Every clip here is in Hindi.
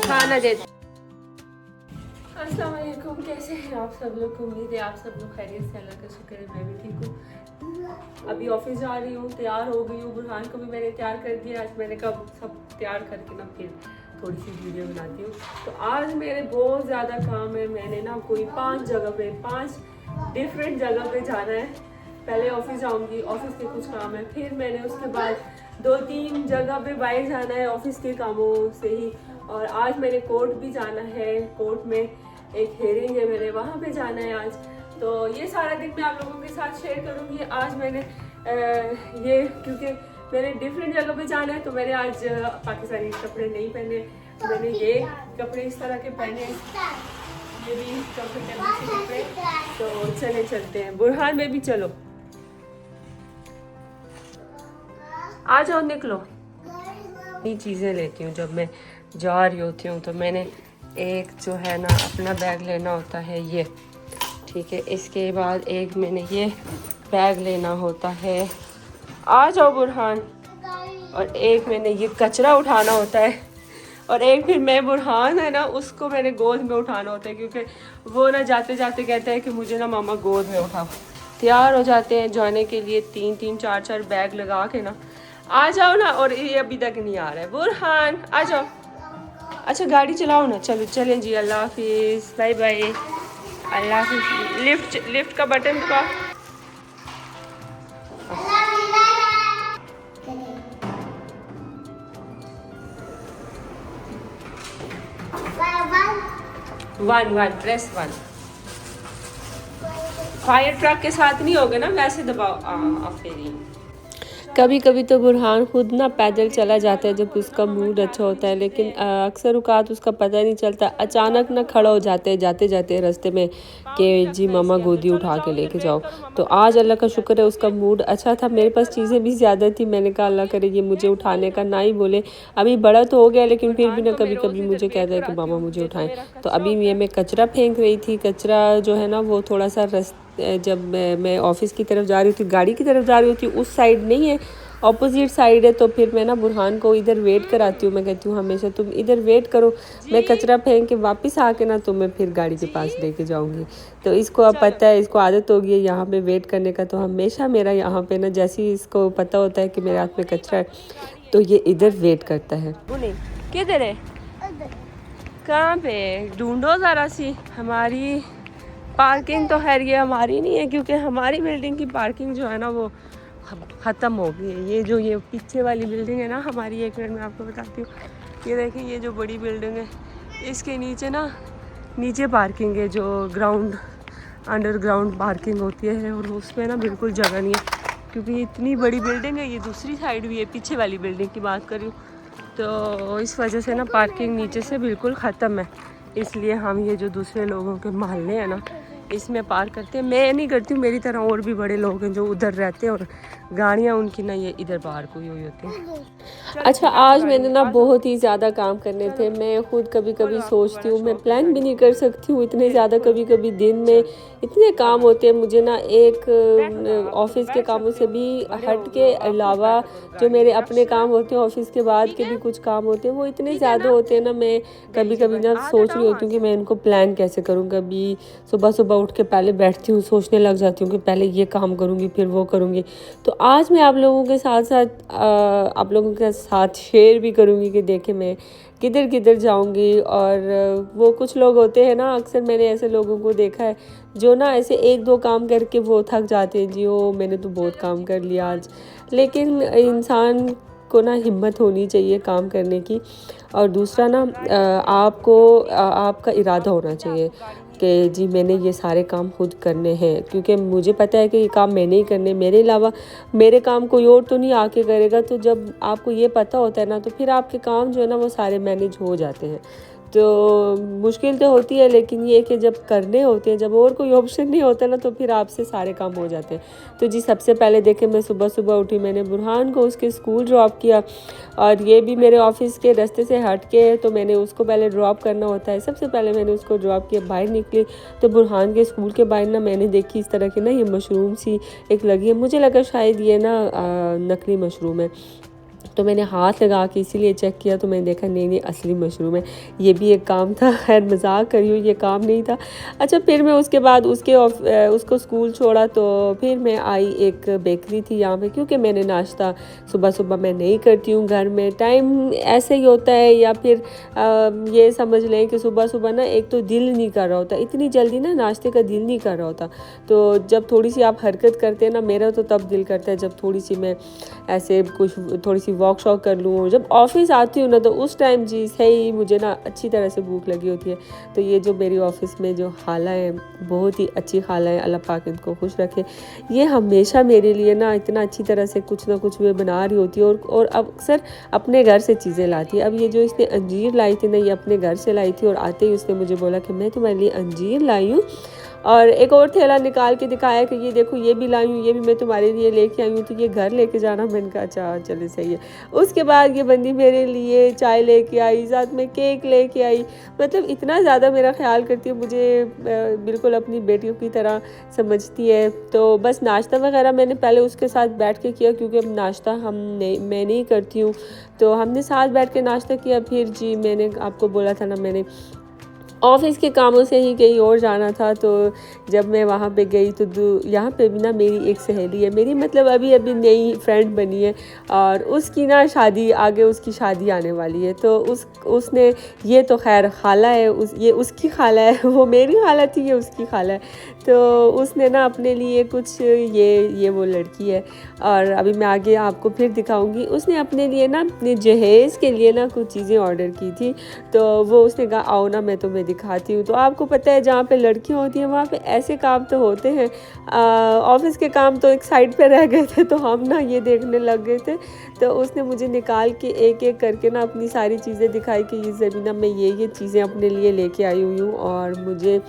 खाना दे। अस्सलाम वालेकुम, कैसे हैं आप सब लोग? उम्मीद है आप सब लोग खैरियत से, अल्लाह का शुक्र है मैं भी ठीक हूँ। अभी ऑफिस जा रही हूँ, तैयार हो गई हूँ। बुरहान को भी मैंने तैयार कर दिया। आज मैंने कब सब तैयार करके ना फिर थोड़ी सी वीडियो बनाती हूँ। तो आज मेरे बहुत ज़्यादा काम है। मैंने ना कोई 5 डिफरेंट जगह पे जाना है। पहले ऑफिस जाऊँगी, ऑफिस के कुछ काम है, फिर मैंने उसके बाद 2-3 जगह पे बाहर जाना है ऑफिस के कामों से ही। और आज मैंने कोर्ट भी जाना है, कोर्ट में एक हेयरिंग है मेरे, वहाँ पे जाना है आज। तो ये सारा दिन मैं आप लोगों के साथ शेयर करूँगी। आज मैंने ये क्योंकि मैंने डिफरेंट जगह पे जाना है तो मैंने आज पाकिस्तानी कपड़े नहीं पहने, मैंने ये कपड़े इस तरह के पहने, ये भी कंफर्टेबल से कपड़े। तो चलते हैं। बुरहान में भी चलो, आ जाओ, निकलो। ये चीज़ें लेती हूँ जब मैं जा रही होती हूँ। तो मैंने एक जो है ना अपना बैग लेना होता है ये, ठीक है। इसके बाद एक मैंने ये बैग लेना होता है, आ जाओ बुरहान। और एक मैंने ये कचरा उठाना होता है। और एक फिर मैं बुरहान है ना उसको मैंने गोद में उठाना होता है, क्योंकि वो ना जाते जाते कहता है कि मुझे ना मामा गोद में उठाओ। तैयार हो जाते हैं जाने के लिए, 3-3 4-4 बैग लगा के ना, आ जाओ ना। और ये अभी तक नहीं आ रहा है। बुरहान आ जाओ। अच्छा गाड़ी चलाओ ना, चलो चलें जी। अल्लाह हाफिज़, बाय बाय, अल्लाह हाफिज़। लिफ्ट का बटन दबाओ। One press 1। फायर ट्रक के साथ नहीं होगा ना, वैसे दबाओ। आफरीन। कभी कभी तो बुरहान खुद ना पैदल चला जाता है जब उसका मूड अच्छा होता है, लेकिन अक्सर औकात उसका पता नहीं चलता। अचानक ना खड़ा हो जाते हैं जाते जाते रास्ते में कि जी मामा गोदी उठा के लेके जाओ। तो आज अल्लाह का शुक्र है उसका मूड अच्छा था। मेरे पास चीज़ें भी ज़्यादा थी, मैंने कहा अल्लाह करे ये मुझे उठाने का ना ही बोले। अभी बड़ा तो हो गया लेकिन फिर भी ना कभी कभी मुझे कहता है कि मामा मुझे उठाएं। तो अभी ये मैं कचरा फेंक रही थी। कचरा जो है ना वो थोड़ा सा जब मैं ऑफिस की तरफ जा रही थी, गाड़ी की तरफ जा रही थी, उस साइड नहीं है, ऑपोजिट साइड है। तो फिर मैं ना बुरहान को इधर वेट कराती हूँ। मैं कहती हूँ हमेशा तुम इधर वेट करो, मैं कचरा फेंक के वापस आके ना तुम्हें फिर गाड़ी के पास लेके जाऊँगी। तो इसको अब पता है, इसको आदत हो गई है यहाँ पे वेट करने का। तो हमेशा मेरा यहाँ पे ना जैसे ही इसको पता होता है कि मेरे हाथ में कचरा है तो ये इधर वेट करता है। किधर है? कहाँ पे? ढूंढो ज़रा सी। हमारी पार्किंग तो खैर ये हमारी नहीं है, क्योंकि हमारी बिल्डिंग की पार्किंग जो है ना वो ख़त्म हो गई है। ये जो ये पीछे वाली बिल्डिंग है ना हमारी, एक मिनट में आपको बताती हूँ। ये देखें, ये जो बड़ी बिल्डिंग है इसके नीचे ना नीचे पार्किंग है, जो ग्राउंड अंडरग्राउंड पार्किंग होती है, और उसमें ना बिल्कुल जगह नहीं है, क्योंकि इतनी बड़ी बिल्डिंग है। ये दूसरी साइड भी है, पीछे वाली बिल्डिंग की बात कर रही हूँ। तो इस वजह से ना पार्किंग नीचे से बिल्कुल ख़त्म है। इसलिए हम ये जो दूसरे लोगों के मोहल्ले हैं ना इसमें पार्क करते हैं। मैं नहीं करती हूँ, मेरी तरह और भी बड़े लोग हैं जो उधर रहते हैं और गाड़ियाँ उनकी ना ये इधर पार्क हुई होती हैं। अच्छा, आज मैंने ना बहुत ही ज़्यादा काम करने थे। मैं खुद कभी कभी सोचती हूँ मैं प्लान भी नहीं कर सकती हूँ, इतने ज़्यादा कभी कभी दिन में इतने काम होते हैं मुझे ना। एक ऑफिस के कामों से भी हट के अलावा जो मेरे अपने काम होते हैं, ऑफिस के बाद के भी कुछ काम होते हैं, वो इतने ज़्यादा होते हैं ना। मैं कभी कभी ना सोच रही होती हूँ कि मैं इनको प्लान कैसे करूँ। कभी सुबह सुबह उठ के पहले बैठती हूँ, सोचने लग जाती हूँ कि पहले ये काम करूँगी फिर वो करूँगी। तो आज मैं आप लोगों के साथ शेयर भी करूँगी कि देखें मैं किधर किधर जाऊँगी। और वो कुछ लोग होते हैं ना, अक्सर मैंने ऐसे लोगों को देखा है जो ना ऐसे 1-2 काम करके वो थक जाते हैं। जी ओ मैंने तो बहुत काम कर लिया आज। लेकिन इंसान को ना हिम्मत होनी चाहिए काम करने की। और दूसरा ना आपका इरादा होना चाहिए कि जी मैंने ये सारे काम खुद करने हैं, क्योंकि मुझे पता है कि ये काम मैंने ही करने, मेरे अलावा मेरे काम कोई और तो नहीं आके करेगा। तो जब आपको ये पता होता है ना तो फिर आपके काम जो है ना वो सारे मैनेज हो जाते हैं। तो मुश्किल तो होती है, लेकिन ये कि जब करने होते हैं, जब और कोई ऑप्शन नहीं होता ना, तो फिर आपसे सारे काम हो जाते हैं। तो जी सबसे पहले देखें, मैं सुबह सुबह उठी, मैंने बुरहान को उसके स्कूल ड्रॉप किया, और ये भी मेरे ऑफिस के रास्ते से हट के है, तो मैंने उसको पहले ड्रॉप करना होता है। सबसे पहले मैंने उसको ड्रॉप किया, बाहर निकली तो बुरहान के स्कूल के बाहर ना मैंने देखी इस तरह की ना ये मशरूम सी एक लगी है। मुझे लगा शायद ये ना नकली मशरूम है, तो मैंने हाथ लगा के इसीलिए चेक किया, तो मैंने देखा नहीं असली मशरूम है। ये भी एक काम था, खैर मजाक कर रही हूँ, ये काम नहीं था। अच्छा, फिर मैं उसके बाद उसको स्कूल छोड़ा, तो फिर मैं आई, एक बेकरी थी यहाँ पे, क्योंकि मैंने नाश्ता सुबह सुबह मैं नहीं करती हूँ घर में, टाइम ऐसे ही होता है, या फिर ये समझ लें कि सुबह सुबह ना एक तो दिल नहीं कर रहा होता, इतनी जल्दी ना नाश्ते का दिल नहीं कर रहा होता। तो जब थोड़ी सी आप हरकत करते हैं ना, मेरा तो तब दिल करता है जब थोड़ी सी मैं ऐसे कुछ थोड़ी सी वॉक शॉक कर लूँ। जब ऑफिस आती हूँ ना, तो उस टाइम जी सही मुझे ना अच्छी तरह से भूख लगी होती है। तो ये जो मेरी ऑफिस में जो खाला है, बहुत ही अच्छी खाला है, अल्लाह पाक इनको खुश रखे, ये हमेशा मेरे लिए ना इतना अच्छी तरह से कुछ ना कुछ वे बना रही होती है, और अक्सर अपने घर से चीज़ें लाती है। अब ये जो इसने अंजीर लाई थी ना, ये अपने घर से लाई थी, और आते ही उसने मुझे बोला कि मैं तुम्हारे लिए अंजीर लाई हूँ, और एक और थैला निकाल के दिखाया कि ये देखो ये भी लाई हूँ, ये भी मैं तुम्हारे लिए लेके आई हूँ, तो ये घर लेके जाना। मैंने कहा अच्छा चले सही है। उसके बाद ये बंदी मेरे लिए चाय लेके आई, साथ में केक लेके आई, मतलब इतना ज़्यादा मेरा ख्याल करती है, मुझे बिल्कुल अपनी बेटियों की तरह समझती है। तो बस नाश्ता वगैरह मैंने पहले उसके साथ बैठ के किया, क्योंकि अब नाश्ता मैं नहीं करती हूँ, तो हमने साथ बैठ के नाश्ता किया। फिर जी मैंने आपको बोला था ना, मैंने ऑफिस के कामों से ही कहीं और जाना था, तो जब मैं वहाँ पे गई तो यहाँ पे भी ना मेरी एक सहेली है, मेरी मतलब अभी अभी नई फ्रेंड बनी है, और उसकी ना शादी आगे उसकी शादी आने वाली है। तो उसने, ये तो खैर खाला है, ये उसकी खाला है, वो मेरी खाला थी, ये उसकी खाला है। तो उसने ना अपने लिए कुछ ये वो लड़की है, और अभी मैं आगे आपको फिर दिखाऊंगी। उसने अपने लिए ना अपने जहेज़ के लिए ना कुछ चीज़ें ऑर्डर की थी, तो वो उसने कहा आओ ना मैं तुम्हें दिखाती हूँ। तो आपको पता है जहाँ पे लड़कियाँ होती हैं वहाँ पे ऐसे काम तो होते हैं। ऑफिस के काम तो एक साइड पे रह गए थे, तो हम ना ये देखने लग गए थे। तो उसने मुझे निकाल के एक एक करके ना अपनी सारी चीज़ें दिखाई कि ये ज़मीना मैं ये चीज़ें अपने लिए लेके आई हुई हूँ, और मुझे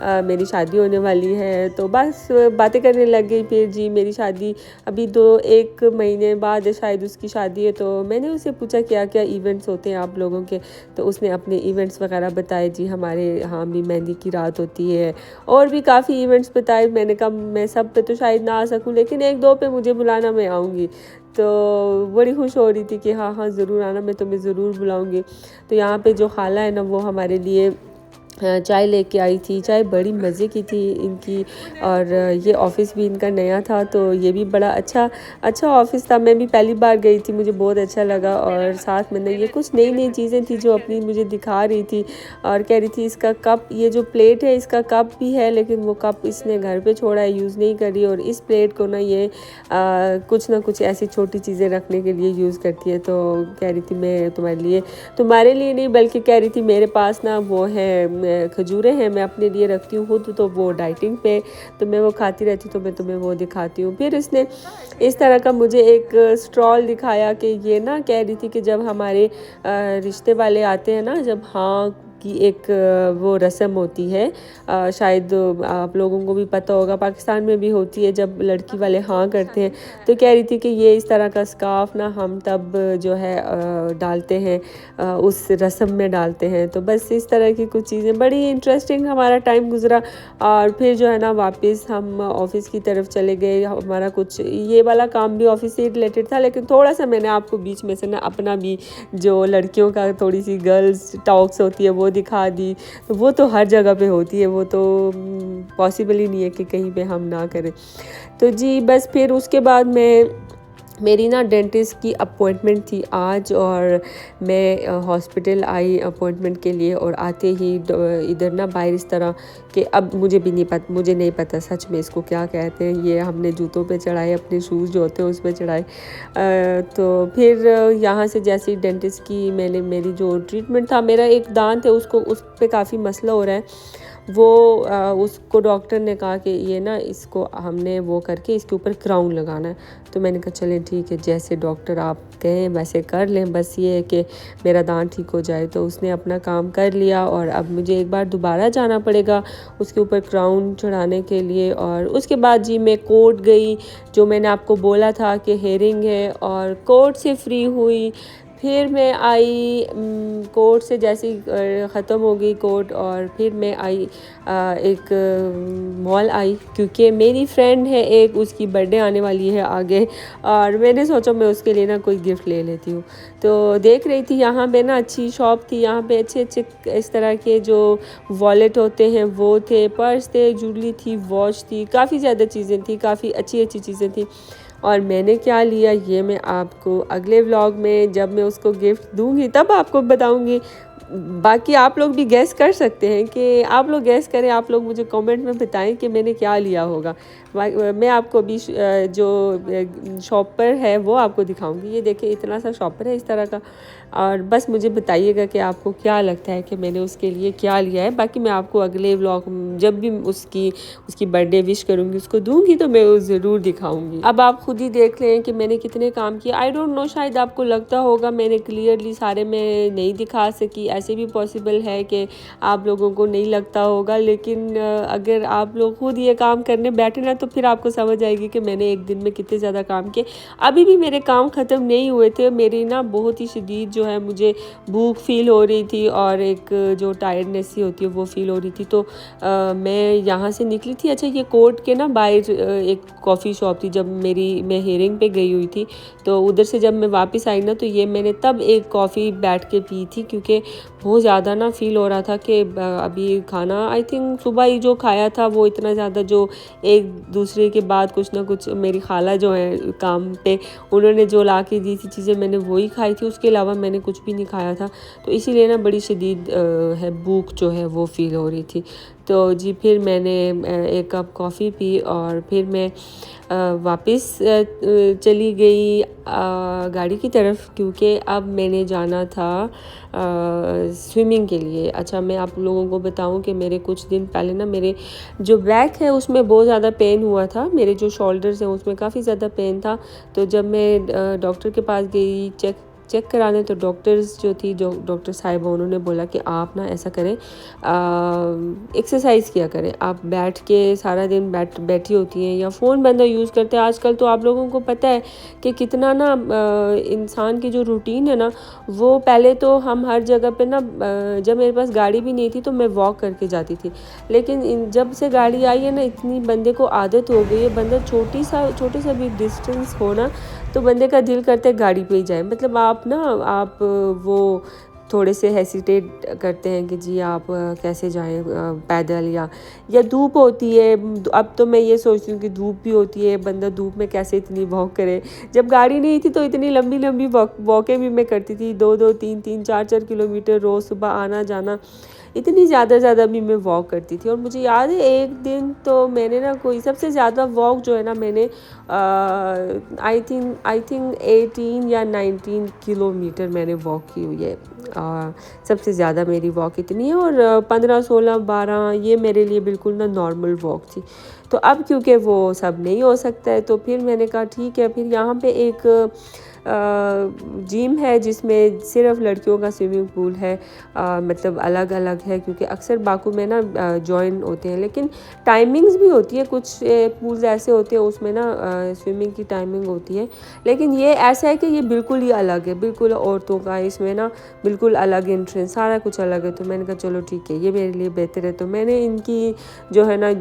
मेरी शादी होने वाली है। तो बस बातें करने लग गई। फिर जी मेरी शादी अभी 1 महीने बाद शायद उसकी शादी है, तो मैंने उससे पूछा क्या क्या इवेंट्स होते हैं आप लोगों के, तो उसने अपने इवेंट्स वगैरह बताए। जी हमारे यहाँ भी मेहंदी की रात होती है, और भी काफ़ी इवेंट्स बताए। मैंने कहा मैं सब पे तो शायद ना आ सकूँ, लेकिन 1-2 पे मुझे बुलाना, मैं आऊँगी। तो बड़ी खुश हो रही थी कि हाँ हाँ ज़रूर आना, मैं तुम्हें ज़रूर बुलाऊँगी। तो यहाँ पे जो खाला है ना, वो हमारे लिए चाय लेके आई थी। चाय बड़ी मज़े की थी इनकी, और ये ऑफ़िस भी इनका नया था, तो ये भी बड़ा अच्छा ऑफ़िस था। मैं भी पहली बार गई थी, मुझे बहुत अच्छा लगा, और साथ में ना ये कुछ नई चीज़ें थी जो अपनी मुझे दिखा रही थी, और कह रही थी इसका कप, ये जो प्लेट है इसका कप भी है, लेकिन वो कप इसने घर पे छोड़ा है, यूज़ नहीं करी, और इस प्लेट को ना ये कुछ ना कुछ ऐसी छोटी चीज़ें रखने के लिए यूज़ करती है। तो कह रही थी मैं तुम्हारे लिए नहीं, बल्कि कह रही थी मेरे पास ना वो है खजूरें हैं, मैं अपने लिए रखती हूँ खुद, तो वो डाइटिंग पे, तो मैं वो खाती रहती हूँ, तो मैं तुम्हें वो दिखाती हूँ। फिर इसने इस तरह का मुझे एक स्टॉल दिखाया कि ये ना कह रही थी कि जब हमारे रिश्ते वाले आते हैं ना, जब हाँ की एक वो रस्म होती है, शायद आप लोगों को भी पता होगा, पाकिस्तान में भी होती है, जब लड़की वाले हाँ करते हैं। तो कह रही थी कि ये इस तरह का स्कार्फ ना हम तब जो है डालते हैं, उस रस्म में डालते हैं। तो बस इस तरह की कुछ चीज़ें, बड़ी इंटरेस्टिंग हमारा टाइम गुजरा। और फिर जो है ना वापस हम ऑफिस की तरफ चले गए। हमारा कुछ ये वाला काम भी ऑफिस से रिलेटेड था, लेकिन थोड़ा सा मैंने आपको बीच में से ना अपना भी जो लड़कियों का थोड़ी सी गर्ल्स टॉक्स होती है वो दिखा दी। वो तो हर जगह पे होती है, वो तो पॉसिबल ही नहीं है कि कहीं पे हम ना करें। तो जी बस फिर उसके बाद मेरी ना डेंटिस्ट की अपॉइंटमेंट थी आज, और मैं हॉस्पिटल आई अपॉइंटमेंट के लिए। और आते ही इधर ना बाहर इस तरह कि अब मुझे नहीं पता सच में इसको क्या कहते हैं। ये हमने जूतों पे चढ़ाए, अपने शूज़ जो होते हैं उस पर चढ़ाए। तो फिर यहाँ से जैसे डेंटिस्ट की मेरी जो ट्रीटमेंट था, मेरा एक दांत है उस पर काफ़ी मसला हो रहा है, वो उसको डॉक्टर ने कहा कि ये ना इसको हमने वो करके इसके ऊपर क्राउन लगाना है। तो मैंने कहा चलें ठीक है, जैसे डॉक्टर आप कहें वैसे कर लें, बस ये है कि मेरा दांत ठीक हो जाए। तो उसने अपना काम कर लिया और अब मुझे एक बार दोबारा जाना पड़ेगा उसके ऊपर क्राउन चढ़ाने के लिए। और उसके बाद जी मैं कोर्ट गई, जो मैंने आपको बोला था कि हेयरिंग है, और कोर्ट से फ्री हुई। फिर मैं आई कोर्ट से, जैसे ही ख़त्म हो गई कोर्ट, और फिर मैं आई एक मॉल आई, क्योंकि मेरी फ्रेंड है एक, उसकी बर्थडे आने वाली है आगे, और मैंने सोचा मैं उसके लिए ना कोई गिफ्ट ले लेती हूँ। तो देख रही थी यहाँ पे ना अच्छी शॉप थी, यहाँ पे अच्छे अच्छे इस तरह के जो वॉलेट होते हैं वो थे, पर्स थे, ज्वेलरी थी, वॉच थी, काफ़ी ज़्यादा चीज़ें थी, काफ़ी अच्छी अच्छी चीज़ें थी। और मैंने क्या लिया ये मैं आपको अगले व्लॉग में जब मैं उसको गिफ्ट दूंगी तब आपको बताऊंगी। बाकी आप लोग भी गैस कर सकते हैं, कि आप लोग गैस करें, आप लोग मुझे कमेंट में बताएं कि मैंने क्या लिया होगा। मैं आपको अभी जो शॉपर है वो आपको दिखाऊंगी। ये देखिए इतना सा शॉपर है इस तरह का, और बस मुझे बताइएगा कि आपको क्या लगता है कि मैंने उसके लिए क्या लिया है। बाकी मैं आपको अगले व्लॉग जब भी उसकी बर्थडे विश करूँगी, उसको दूंगी, तो मैं वो ज़रूर दिखाऊंगी। अब आप खुद ही देख लें कि मैंने कितने काम किए। आई डोंट नो, शायद आपको लगता होगा मैंने क्लियरली सारे में नहीं दिखा सकी, ऐसे भी पॉसिबल है कि आप लोगों को नहीं लगता होगा, लेकिन अगर आप लोग खुद ये काम करने बैठे ना तो फिर आपको समझ आएगी कि मैंने एक दिन में कितने ज़्यादा काम किए। अभी भी मेरे काम ख़त्म नहीं हुए थे, मेरी ना बहुत ही शदीद जो है मुझे भूख फील हो रही थी, और एक जो टायर्डनेस सी होती है वो फील हो रही थी। तो मैं यहाँ से निकली थी। अच्छा, ये कोर्ट के ना बाहर एक कॉफ़ी शॉप थी, जब मैं हेयरिंग पे गई हुई थी, तो उधर से जब मैं वापस आई ना, तो ये मैंने तब एक कॉफ़ी बैठ के पी थी, क्योंकि बहुत ज़्यादा ना फील हो रहा था कि अभी खाना आई थिंक सुबह ही जो खाया था वो इतना ज़्यादा, जो एक दूसरे के बाद कुछ ना कुछ मेरी खाला जो है काम पे, उन्होंने जो ला के दी थी चीज़ें मैंने वही खाई थी, उसके अलावा मैंने कुछ भी नहीं खाया था। तो इसीलिए ना बड़ी शदीद है भूख जो है वो फील हो रही थी। तो जी फिर मैंने एक कप कॉफ़ी पी, और फिर मैं वापस चली गई गाड़ी की तरफ, क्योंकि अब मैंने जाना था स्विमिंग के लिए। अच्छा, मैं आप लोगों को बताऊं कि मेरे कुछ दिन पहले ना मेरे जो बैक है उसमें बहुत ज़्यादा पेन हुआ था, मेरे जो शोल्डर्स हैं उसमें काफ़ी ज़्यादा पेन था। तो जब मैं डॉक्टर के पास गई चेक कराने, तो डॉक्टर्स जो थी, जो डॉक्टर साहिबा, उन्होंने बोला कि आप ना ऐसा करें, एक्सरसाइज किया करें। आप बैठ के सारा दिन बैठी होती हैं या फ़ोन बंदा यूज़ करते हैं। आजकल तो आप लोगों को पता है कि कितना ना इंसान की जो रूटीन है ना, वो पहले तो हम हर जगह पे ना, जब मेरे पास गाड़ी भी नहीं थी तो मैं वॉक करके जाती थी, लेकिन जब से गाड़ी आई है ना, इतनी बंदे को आदत हो गई है, बंदा छोटे सा भी डिस्टेंस हो ना, तो बंदे का दिल करता है गाड़ी पे ही जाए। मतलब आप वो थोड़े से हेसिटेट करते हैं कि जी आप कैसे जाएं पैदल, या धूप होती है। अब तो मैं ये सोचती हूँ कि धूप भी होती है, बंदा धूप में कैसे इतनी वॉक करे। जब गाड़ी नहीं थी तो इतनी लंबी लंबी वॉकें भी मैं करती थी, 2-2, 3-3, 4-4 किलोमीटर रोज़ सुबह आना जाना, इतनी ज़्यादा भी मैं वॉक करती थी। और मुझे याद है एक दिन तो मैंने ना कोई सबसे ज़्यादा वॉक जो है ना, मैंने आई थिंक 18 या 19 किलोमीटर मैंने वॉक की हुई है। सबसे ज़्यादा मेरी वॉक इतनी है, और 15, 16, 12 ये मेरे लिए बिल्कुल ना नॉर्मल वॉक थी। तो अब क्योंकि वो सब नहीं हो सकता है, तो फिर मैंने कहा ठीक है। फिर यहाँ पे एक जिम है जिसमें सिर्फ लड़कियों का स्विमिंग पूल है, मतलब अलग अलग है, क्योंकि अक्सर बाकू में ना जॉइन होते हैं, लेकिन टाइमिंग्स भी होती है। कुछ पूल्स ऐसे होते हैं उसमें ना स्विमिंग की टाइमिंग होती है, लेकिन ये ऐसा है कि ये बिल्कुल ही अलग है, बिल्कुल औरतों का, इसमें ना बिल्कुल अलग एंट्रेंस, सारा कुछ अलग है। तो मैंने कहा चलो ठीक है, ये मेरे लिए बेहतर है। तो मैंने इनकी जो है ना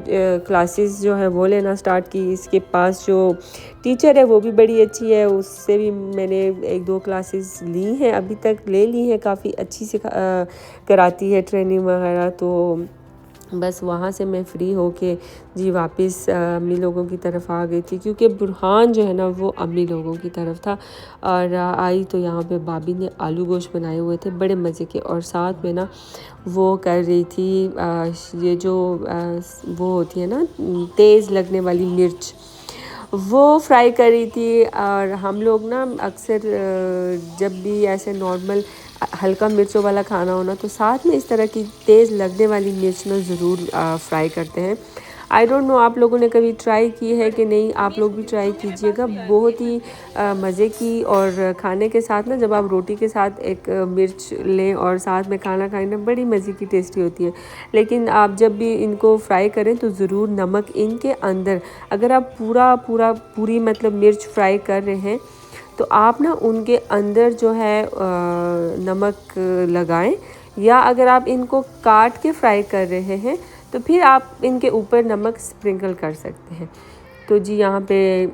क्लासेस जो है वो लेना स्टार्ट की। इसके पास जो टीचर है वो भी बड़ी अच्छी है, उससे भी मैंने 1-2 क्लासेस ली हैं, अभी तक ले ली हैं, काफ़ी अच्छी से कराती है ट्रेनिंग वगैरह। तो बस वहाँ से मैं फ़्री होके जी वापस अम्मी लोगों की तरफ आ गई थी, क्योंकि बुरहान जो है ना वो अम्मी लोगों की तरफ था। और आई तो यहाँ पे भाभी ने आलू गोश्त बनाए हुए थे बड़े मज़े के, और साथ में ना वो कर रही थी ये जो वो होती है ना तेज़ लगने वाली मिर्च, वो फ्राई कर रही थी। और हम लोग ना अक्सर जब भी ऐसे नॉर्मल हल्का मिर्चों वाला खाना हो ना तो साथ में इस तरह की तेज़ लगने वाली मिर्च ना ज़रूर फ्राई करते हैं। आई डोंट नो आप लोगों ने कभी ट्राई की है कि नहीं, आप लोग भी ट्राई कीजिएगा। बहुत ही मज़े की, और खाने के साथ ना जब आप रोटी के साथ एक मिर्च लें और साथ में खाना खाएं ना, बड़ी मज़े की टेस्टी होती है। लेकिन आप जब भी इनको फ्राई करें तो ज़रूर नमक इनके अंदर, अगर आप पूरी मतलब मिर्च फ्राई कर रहे हैं तो आप ना उनके अंदर जो है नमक लगाएं, या अगर आप इनको काट के फ्राई कर रहे हैं तो फिर आप इनके ऊपर नमक स्प्रिंकल कर सकते हैं। तो जी यहाँ पे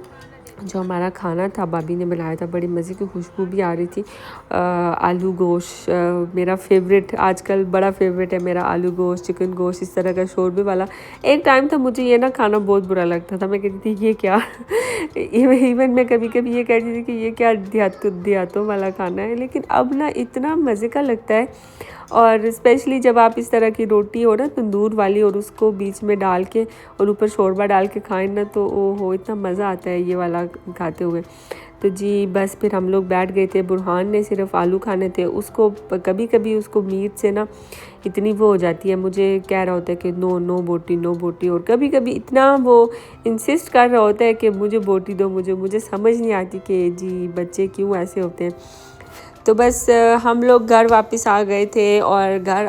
जो हमारा खाना था भाभी ने बनाया था, बड़ी मज़े की खुशबू भी आ रही थी। आलू गोश्त मेरा फेवरेट, आजकल बड़ा फेवरेट है मेरा, आलू गोश्त, चिकन गोश्त, इस तरह का शोरबे वाला। एक टाइम था मुझे ये ना खाना बहुत बुरा लगता था, मैं कहती थी ये क्या इवन मैं कभी कभी ये कहती थी कि ये क्या देहातों वाला खाना है, लेकिन अब ना इतना मज़े का लगता है। और स्पेशली जब आप इस तरह की रोटी हो ना तंदूर वाली, और उसको बीच में डाल के और ऊपर शोरबा डाल के खाएं ना, तो ओहो इतना मज़ा आता है ये वाला खाते हुए। तो जी बस फिर हम लोग बैठ गए थे। बुरहान ने सिर्फ आलू खाने थे, उसको कभी कभी उसको मीट से ना इतनी वो हो जाती है, मुझे कह रहा होता है कि नो नो बोटी नो बोटी, और कभी कभी इतना वो इंसिस्ट कर रहा होता है कि मुझे बोटी दो, मुझे समझ नहीं आती कि जी बच्चे क्यों ऐसे होते हैं। तो बस हम लोग घर वापस आ गए थे, और घर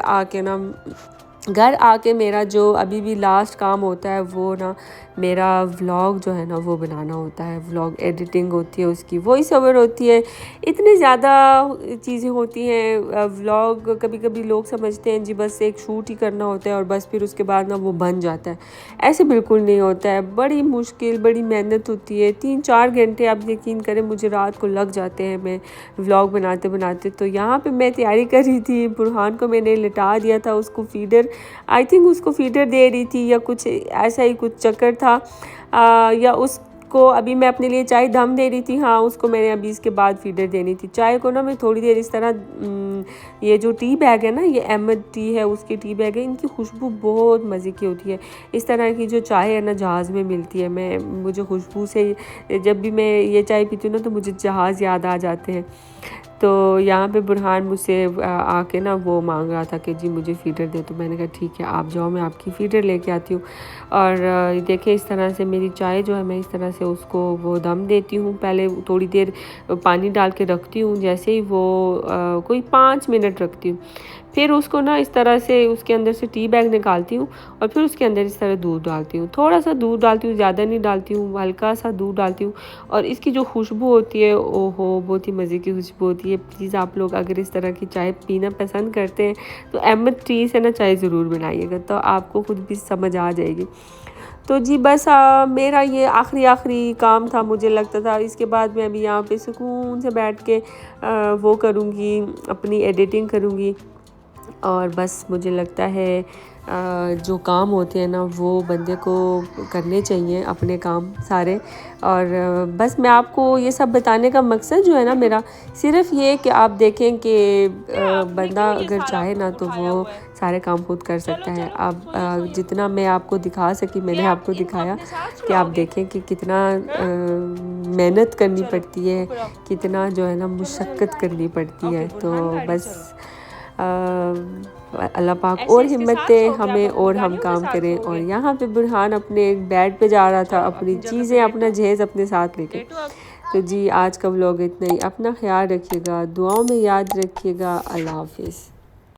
आके मेरा जो अभी भी लास्ट काम होता है वो ना मेरा व्लॉग जो है ना वो बनाना होता है। व्लॉग एडिटिंग होती है, उसकी वॉइस ओवर होती है, इतनी ज़्यादा चीज़ें होती हैं। व्लॉग कभी कभी लोग समझते हैं जी बस एक शूट ही करना होता है और बस फिर उसके बाद ना वो बन जाता है। ऐसे बिल्कुल नहीं होता है, बड़ी मुश्किल, बड़ी मेहनत होती है। 3-4 घंटे आप यकीन करें मुझे रात को लग जाते हैं मैं व्लॉग बनाते बनाते। तो यहाँ पे मैं तैयारी कर रही थी, बुरहान को मैंने लिटा दिया था, उसको फीडर, आई थिंक उसको फीडर दे रही थी या कुछ ऐसा ही कुछ चक्कर था। या उसको अभी मैं अपने लिए चाय दम दे रही थी, हाँ उसको मैंने अभी इसके बाद फीडर देनी थी। चाय को ना मैं थोड़ी देर इस तरह, ये जो टी बैग है ना, ये अहमद टी है, उसकी टी बैग है, इनकी खुशबू बहुत मज़े की होती है। इस तरह की जो चाय है ना जहाज़ में मिलती है, मुझे खुशबू से, जब भी मैं ये चाय पीती हूँ ना तो मुझे जहाज़ याद आ जाते हैं। तो यहाँ पे बुरहान मुझसे आके ना वो मांग रहा था कि जी मुझे फ़ीडर दे, तो मैंने कहा ठीक है आप जाओ, मैं आपकी फ़ीडर लेके आती हूँ। और देखिए इस तरह से मेरी चाय जो है, मैं इस तरह से उसको वो दम देती हूँ। पहले थोड़ी देर पानी डाल के रखती हूँ, जैसे ही वो कोई 5 मिनट रखती हूँ, फिर उसको ना इस तरह से उसके अंदर से टी बैग निकालती हूँ और फिर उसके अंदर इस तरह दूध डालती हूँ। थोड़ा सा दूध डालती हूँ, ज़्यादा नहीं डालती हूँ, हल्का सा दूध डालती हूँ। और इसकी जो खुशबू होती है, ओहो बहुत ही मज़े की खुशबू होती है। प्लीज़ आप लोग अगर इस तरह की चाय पीना पसंद करते हैं तो अहमद टी से ना चाय ज़रूर बनाइएगा, तो आपको खुद भी समझ आ जाएगी। तो जी बस मेरा ये आखिरी काम था, मुझे लगता था। इसके बाद मैं अभी यहाँ पे सुकून से बैठ के वो करूँगी, अपनी एडिटिंग करूँगी। और बस मुझे लगता है जो काम होते हैं ना वो बंदे को करने चाहिए, अपने काम सारे। और बस मैं आपको ये सब बताने का मकसद जो है ना मेरा, सिर्फ ये कि आप देखें कि बंदा अगर चाहे ना तो वो सारे काम खुद कर सकता है। अब जितना मैं आपको दिखा सकी मैंने आपको दिखाया, कि आप देखें कि कितना मेहनत करनी पड़ती है, कितना जो है ना मुशक्क़त करनी पड़ती है। तो बस अल्लाह पाक और हिम्मत दे हमें और हम काम करें। और यहाँ पे बुरहान अपने बेड पे जा रहा था, अपनी चीज़ें, अपना जहेज़ अपने साथ लेके। तो जी आज का व्लॉग इतना ही। अपना ख्याल रखिएगा, दुआओं में याद रखिएगा। अल्लाह हाफिज़।